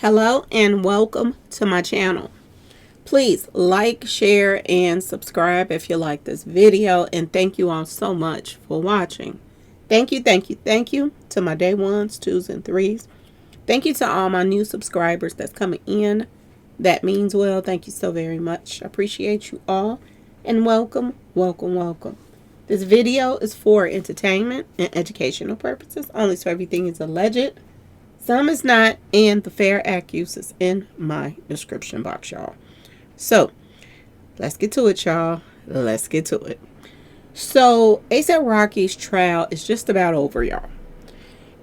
Hello and welcome to my channel. Please like, share, and subscribe if you like this video. And thank you all so much for watching. Thank you to my day ones, twos, and threes. Thank you to all my new subscribers that's coming in. That means well. Thank you so very much. I appreciate you all. And welcome. This video is for entertainment and educational purposes only, so everything is alleged. Some is not, and the fair accuse is in my description box, y'all. So, let's get to it, y'all. Let's get to it. So, A$AP Rocky's trial is just about over, y'all.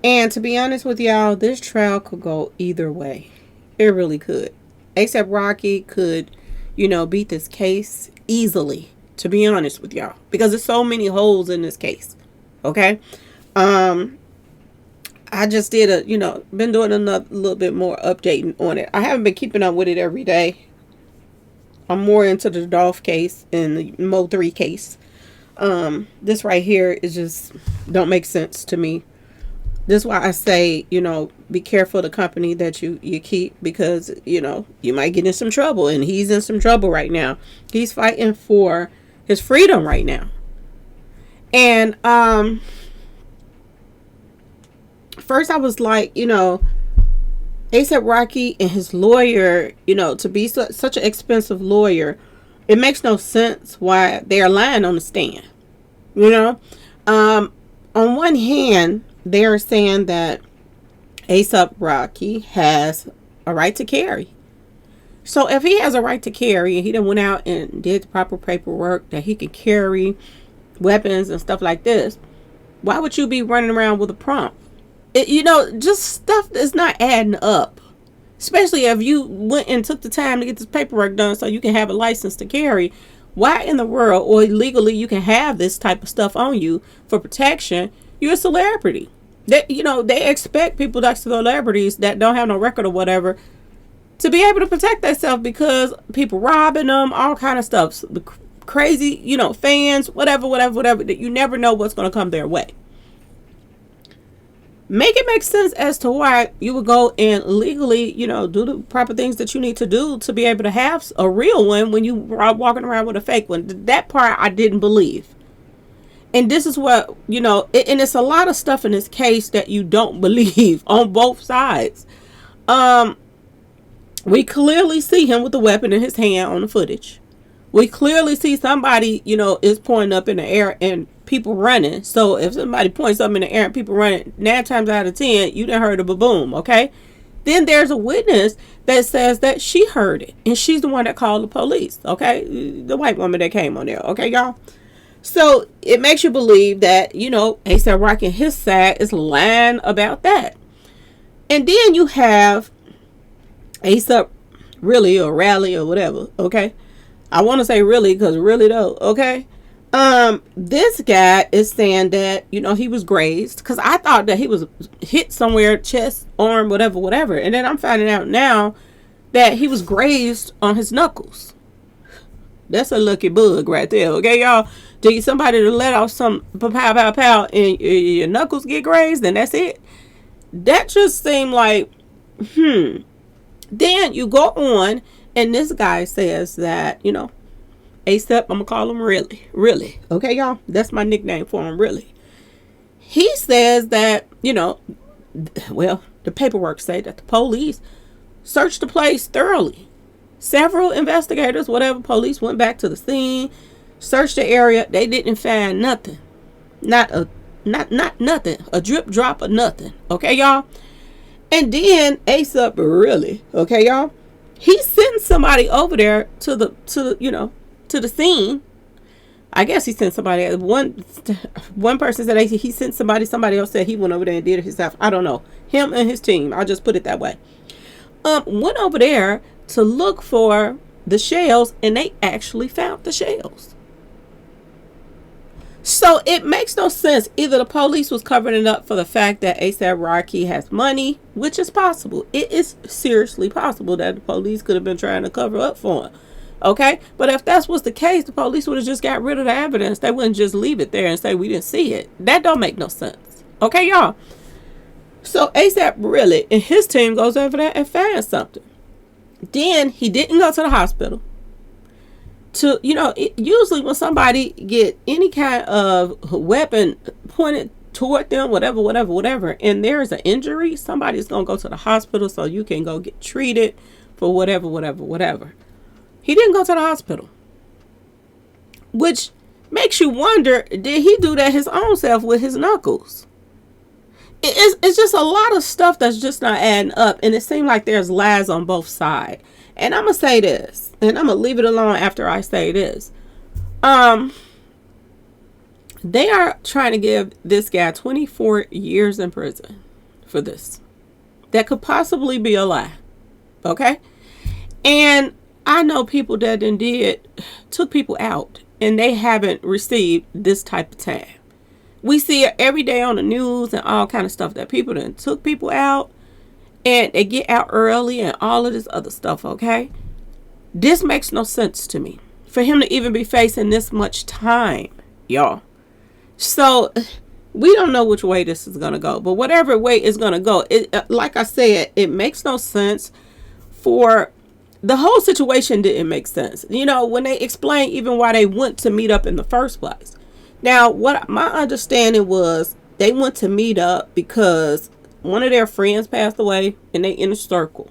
And to be honest with y'all, this trial could go either way. It really could. A$AP Rocky could, beat this case easily, to be honest with y'all. Because there's so many holes in this case. Okay? I just did been doing a little bit more updating on it. I haven't been keeping up with it every day. I'm more into the Dolph case and the Mo 3 case. This right here is just don't make sense to me. This is why I say, be careful of the company that you keep, because, you might get in some trouble, and he's in some trouble right now. He's fighting for his freedom right now. And, first I was like, A$AP Rocky and his lawyer, to be such an expensive lawyer, it makes no sense why they are lying on the stand. On one hand, they're saying that A$AP Rocky has a right to carry. So if he has a right to carry and he done went out and did the proper paperwork that he can carry weapons and stuff like this, why would you be running around with a prompt? Just stuff that's not adding up. Especially if you went and took the time to get this paperwork done so you can have a license to carry. Why in the world, or legally, you can have this type of stuff on you for protection? You're a celebrity. They expect people that's celebrities that don't have no record or whatever to be able to protect themselves, because people robbing them, all kind of stuff. Crazy, fans, whatever, that you never know what's going to come their way. Make it make sense as to why you would go and legally, do the proper things that you need to do to be able to have a real one when you are walking around with a fake one. That part I didn't believe. And this is what, and it's a lot of stuff in this case that you don't believe on both sides. We clearly see him with a weapon in his hand on the footage. We clearly see somebody, is pointing up in the air and people running. So if somebody points up in the air and people running, 9 times out of 10, you done heard a boom, okay? Then there's a witness that says that she heard it, and she's the one that called the police, okay? The white woman that came on there, okay, y'all? So it makes you believe that, A$AP Rocky and his side is lying about that. And then you have A$AP Relli or Rally or whatever, okay? I want to say really, because really though, okay? This guy is saying that, he was grazed, because I thought that he was hit somewhere, chest, arm, whatever. And then I'm finding out now that he was grazed on his knuckles. That's a lucky bug right there, okay, y'all? Do you somebody to let off some pow, and your knuckles get grazed, and that's it? That just seemed like, Then you go on, and this guy says that, A$AP, I'm going to call him Relli. Okay, y'all? That's my nickname for him, Relli. He says that, well, the paperwork say that the police searched the place thoroughly. Several investigators, police went back to the scene, searched the area. They didn't find nothing. Not nothing. A drip drop of nothing. Okay, y'all? And then A$AP Relli, okay, y'all? He sent somebody over there to the scene. I guess he sent somebody. One person said he sent somebody. Somebody else said he went over there and did it himself. I don't know. Him and his team. I'll just put it that way. Went over there to look for the shells, and they actually found the shells. So it makes no sense. Either the police was covering it up for the fact that A$AP Rocky has money, which is possible. It is seriously possible that the police could have been trying to cover up for him. Okay? But if that was the case, the police would have just got rid of the evidence. They wouldn't just leave it there and say we didn't see it. That don't make no sense. Okay, y'all? So ASAP Really and his team goes over there and finds something. Then he didn't go to the hospital. Usually when somebody get any kind of weapon pointed toward them, whatever, and there's an injury, somebody's gonna go to the hospital so you can go get treated for whatever. He didn't go to the hospital, which makes you wonder, did he do that his own self with his knuckles? It's just a lot of stuff that's just not adding up, and it seems like there's lies on both sides. And I'm gonna say this, and I'm gonna leave it alone after I say this. They are trying to give this guy 24 years in prison for this. That could possibly be a lie. Okay? And I know people that indeed took people out and they haven't received this type of time. We see it every day on the news and all kind of stuff that people that took people out and they get out early and all of this other stuff, okay? This makes no sense to me. For him to even be facing this much time, y'all. So, we don't know which way this is going to go. But whatever way it's going to go, like I said, it makes no sense. For the whole situation didn't make sense. When they explained even why they went to meet up in the first place. Now, what my understanding was, they went to meet up because one of their friends passed away in their inner circle.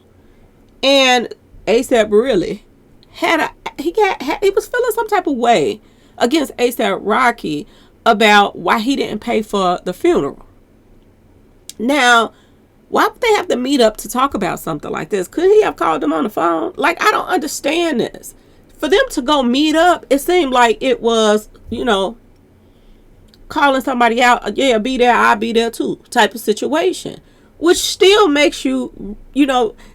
And ASAP Really he was feeling some type of way against ASAP Rocky about why he didn't pay for the funeral. Now, why would they have to meet up to talk about something like this? Could he have called them on the phone? Like, I don't understand this. For them to go meet up, it seemed like it was, calling somebody out, yeah, be there, I'll be there too, type of situation. Which still makes you,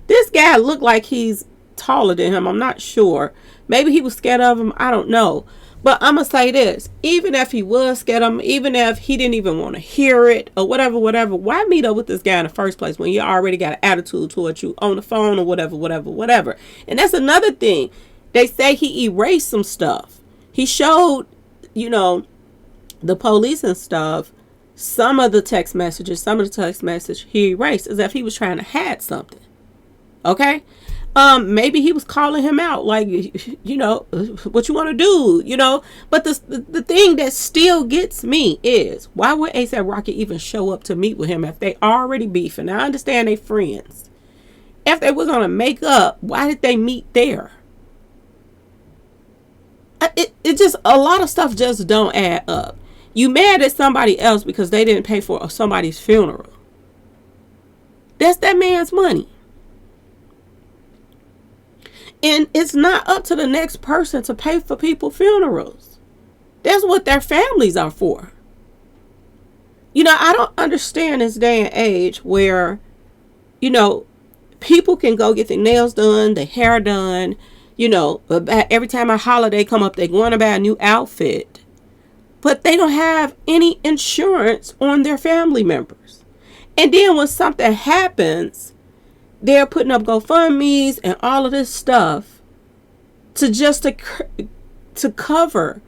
this guy looked like he's taller than him. I'm not sure. Maybe he was scared of him. I don't know. But I'm going to say this. Even if he was scared of him, even if he didn't even want to hear it or whatever, why meet up with this guy in the first place when you already got an attitude towards you on the phone or whatever. And that's another thing. They say he erased some stuff. He showed, the police and stuff, some of the text message he erased as if he was trying to hide something. Okay? Maybe he was calling him out like, what you want to do, But the thing that still gets me is, why would ASAP Rocky even show up to meet with him if they already beefing? I understand they friends. If they were going to make up, why did they meet there? It just, a lot of stuff just don't add up. You mad at somebody else because they didn't pay for somebody's funeral. That's that man's money. And it's not up to the next person to pay for people's funerals. That's what their families are for. I don't understand this day and age where, people can go get their nails done, their hair done, every time a holiday come up, they're going to buy a new outfit. But they don't have any insurance on their family members. And then when something happens, they're putting up GoFundMe's and all of this stuff to cover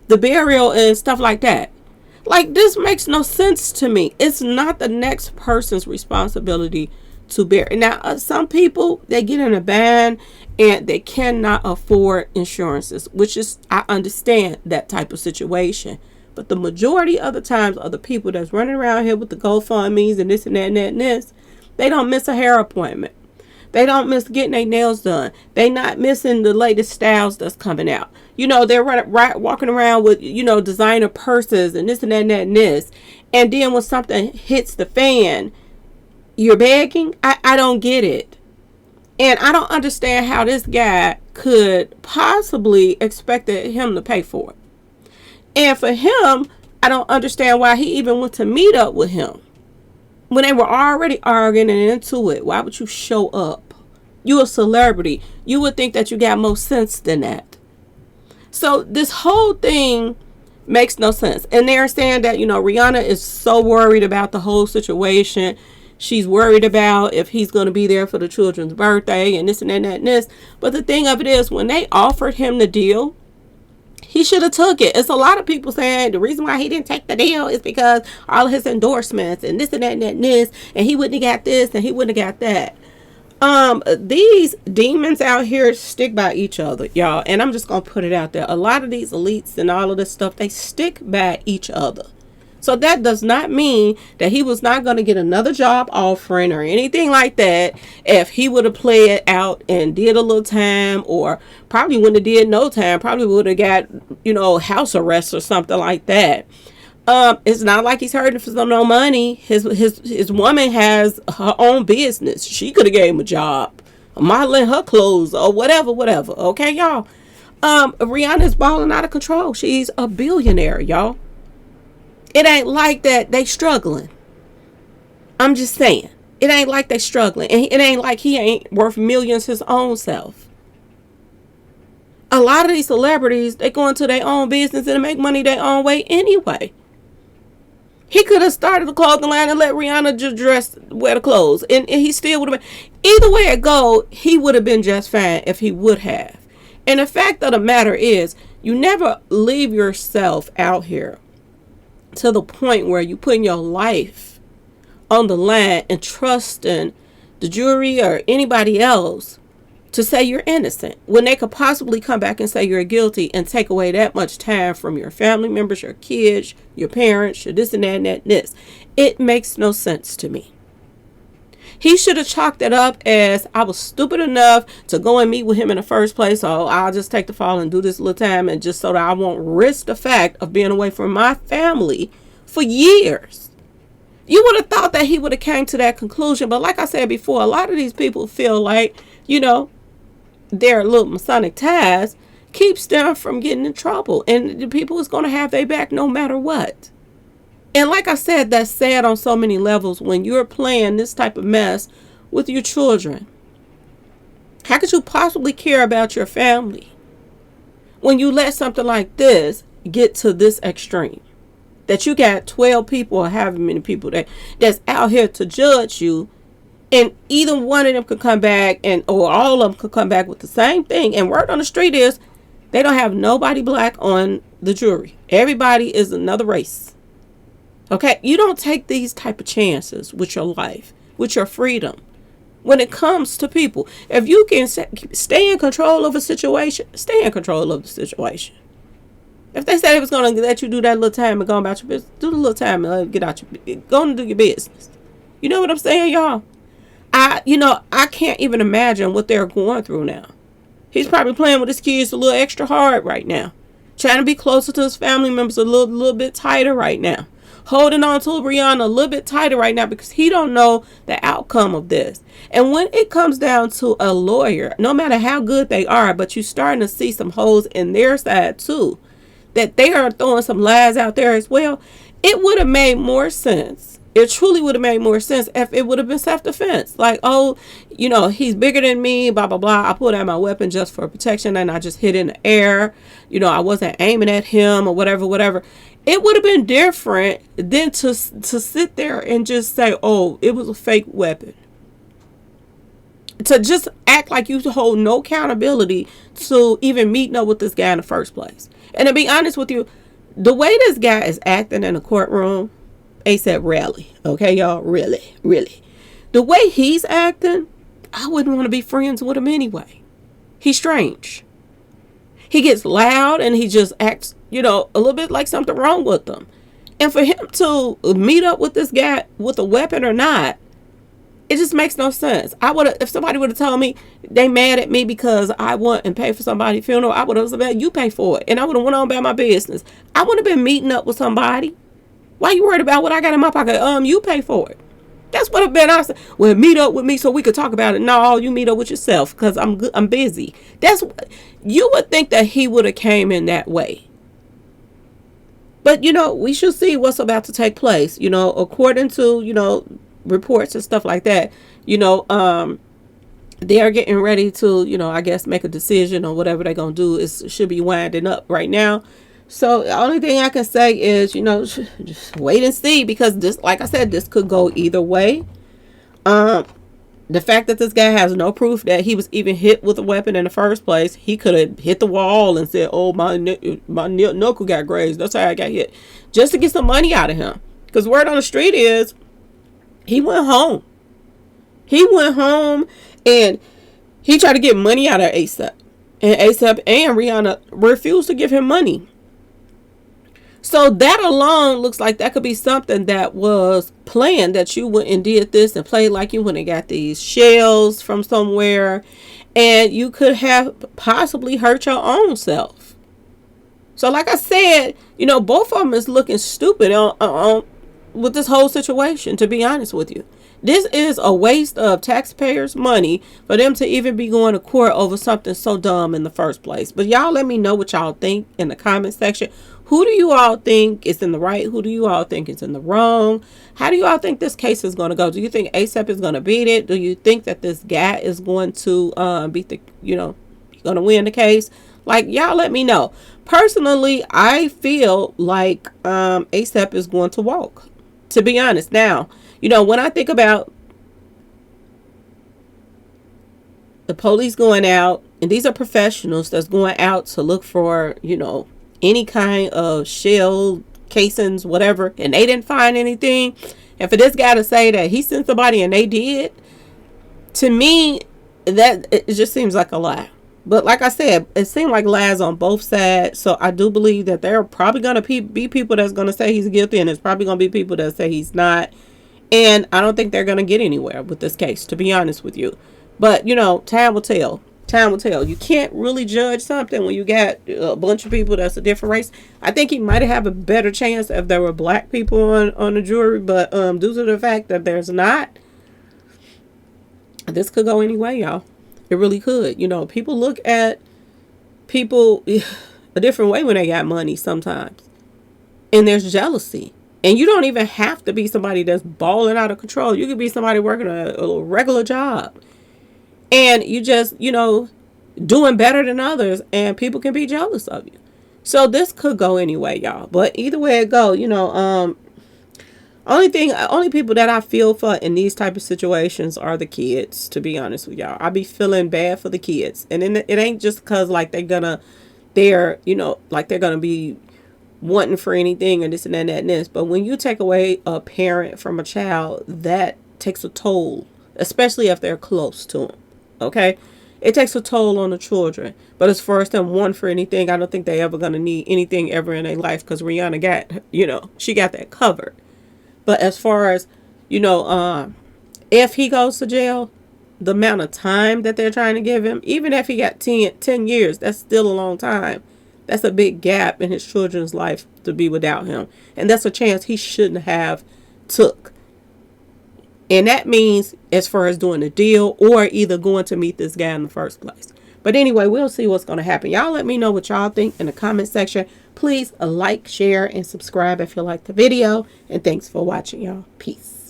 the burial and stuff like that. Like, this makes no sense to me. It's not the next person's responsibility to bury. Now, some people, they get in a bind and they cannot afford insurances, which is, I understand that type of situation. But the majority of the times of the people that's running around here with the GoFundMe's and this and that and that and this, they don't miss a hair appointment. They don't miss getting their nails done. They not missing the latest styles that's coming out. They're walking around with, designer purses and this and that and that and this. And then when something hits the fan, you're begging. I don't get it. And I don't understand how this guy could possibly expect him to pay for it. And for him, I don't understand why he even went to meet up with him. When they were already arguing and into it, why would you show up? You a celebrity. You would think that you got more sense than that. So this whole thing makes no sense. And they're saying that, Rihanna is so worried about the whole situation. She's worried about if he's going to be there for the children's birthday and this and that and this. But the thing of it is, when they offered him the deal, He should have took it. It's a lot of people saying the reason why he didn't take the deal is because all of his endorsements and this and that and that and this, and he wouldn't have got this and he wouldn't have got that. These demons out here stick by each other, y'all. And I'm just gonna put it out there. A lot of these elites and all of this stuff, they stick by each other. So that does not mean that he was not going to get another job offering or anything like that if he would have played it out and did a little time, or probably wouldn't have did no time, probably would have got, house arrest or something like that. It's not like he's hurting for no money. His woman has her own business. She could have gave him a job, modeling her clothes or whatever. Okay, y'all. Rihanna's balling out of control. She's a billionaire, y'all. It ain't like that they struggling. I'm just saying. It ain't like they struggling. And it ain't like he ain't worth millions his own self. A lot of these celebrities, they go into their own business and make money their own way anyway. He could have started the clothing line and let Rihanna just wear the clothes. And he still would have been. Either way it go, he would have been just fine if he would have. And the fact of the matter is, you never leave yourself out here to the point where you putting your life on the line and trusting the jury or anybody else to say you're innocent when they could possibly come back and say you're guilty and take away that much time from your family members, your kids, your parents, your this and that and that and this. It makes no sense to me. He should have chalked it up as, I was stupid enough to go and meet with him in the first place, so I'll just take the fall and do this little time, and just so that I won't risk the fact of being away from my family for years. You would have thought that he would have came to that conclusion, but like I said before, a lot of these people feel like, their little Masonic ties keeps them from getting in trouble, and the people is going to have their back no matter what. And like I said, that's sad on so many levels when you're playing this type of mess with your children. How could you possibly care about your family when you let something like this get to this extreme? That you got 12 people or however many people that's out here to judge you, and either one of them could come back or all of them could come back with the same thing. And word on the street is they don't have nobody black on the jury. Everybody is another race. Okay, you don't take these type of chances with your life, with your freedom. When it comes to people, if you can stay in control of a situation, stay in control of the situation. If they said it was going to let you do that little time and go about your business, do the little time and get out go and do your business. You know what I'm saying, y'all? I can't even imagine what they're going through now. He's probably playing with his kids a little extra hard right now, trying to be closer to his family members a little bit tighter right now. Holding on to Rihanna a little bit tighter right now because he don't know the outcome of this. And when it comes down to a lawyer, no matter how good they are, but you're starting to see some holes in their side too, that they are throwing some lies out there as well, it would have made more sense. It truly would have made more sense if it would have been self-defense. Like, he's bigger than me, blah, blah, blah. I pulled out my weapon just for protection and I just hit in the air. I wasn't aiming at him or whatever. It would have been different than to sit there and just say, oh, it was a fake weapon. To just act like you hold no accountability to even meeting up with this guy in the first place. And to be honest with you, the way this guy is acting in the courtroom, ASAP Relli, okay, y'all, really. The way he's acting, I wouldn't want to be friends with him anyway. He's strange. He gets loud and he just acts, a little bit like something wrong with him. And for him to meet up with this guy with a weapon or not, it just makes no sense. If somebody would have told me they mad at me because I went and paid for somebody's funeral, I would have said, you pay for it. And I would have went on about my business. I wouldn't have been meeting up with somebody. Why you worried about what I got in my pocket? You pay for it. That's what I've been honest. Well, meet up with me so we could talk about it. No, you meet up with yourself because I'm busy. That's what you would think that he would have came in that way. But we should see what's about to take place. According to reports and stuff like that. They are getting ready to I guess make a decision on whatever they're gonna do. Should be winding up right now. So the only thing I can say is, just wait and see, because this, like I said, this could go either way. The fact that this guy has no proof that he was even hit with a weapon in the first place, he could have hit the wall and said, "Oh, my knuckle got grazed. That's how I got hit," just to get some money out of him. Because word on the street is he went home. He went home and he tried to get money out of ASAP, and ASAP and Rihanna refused to give him money. So that alone looks like that could be something that was planned, that you went and did this and played like you went and got these shells from somewhere, and you could have possibly hurt your own self. So like I said, both of them is looking stupid on with this whole situation, to be honest with you. This is a waste of taxpayers' money for them to even be going to court over something so dumb in the first place. But y'all let me know what y'all think in the comment section. Who do you all think is in the right? Who do you all think is in the wrong? How do you all think this case is going to go? Do you think ASAP is going to beat it? Do you think that this guy is going to beat the, going to win the case? Like, y'all let me know. Personally, I feel like ASAP is going to walk, to be honest. Now, when I think about the police going out, and these are professionals that's going out to look for, any kind of shell casings, whatever, and they didn't find anything. And for this guy to say that he sent somebody and they did, to me, that it just seems like a lie. But like I said, it seemed like lies on both sides. So I do believe that there are probably going to be people that's going to say he's guilty, and there's probably going to be people that say he's not. And I don't think they're going to get anywhere with this case, to be honest with you. But, time will tell. Time will tell. You can't really judge something when you got a bunch of people that's a different race. I think he might have a better chance if there were black people on the jury, but due to the fact that there's not, this could go any way, y'all. It really could. People look at people a different way when they got money sometimes. And there's jealousy. And you don't even have to be somebody that's balling out of control. You could be somebody working a regular job. And you just, doing better than others, and people can be jealous of you. So this could go anyway, y'all. But either way it go, only people that I feel for in these type of situations are the kids, to be honest with y'all. I be feeling bad for the kids. And then it ain't just because like they're gonna be wanting for anything or this and that and this. But when you take away a parent from a child, that takes a toll, especially if they're close to them. Okay, it takes a toll on the children. But as far as them wanting for anything, I don't think they ever gonna need anything ever in their life, because Rihanna got, she got that covered. But as far as, if he goes to jail, the amount of time that they're trying to give him, even if he got 10 years, that's still a long time. That's a big gap in his children's life to be without him. And that's a chance he shouldn't have took. And that means as far as doing a deal or either going to meet this guy in the first place. But anyway, we'll see what's going to happen. Y'all let me know what y'all think in the comment section. Please like, share, and subscribe if you like the video. And thanks for watching, y'all. Peace.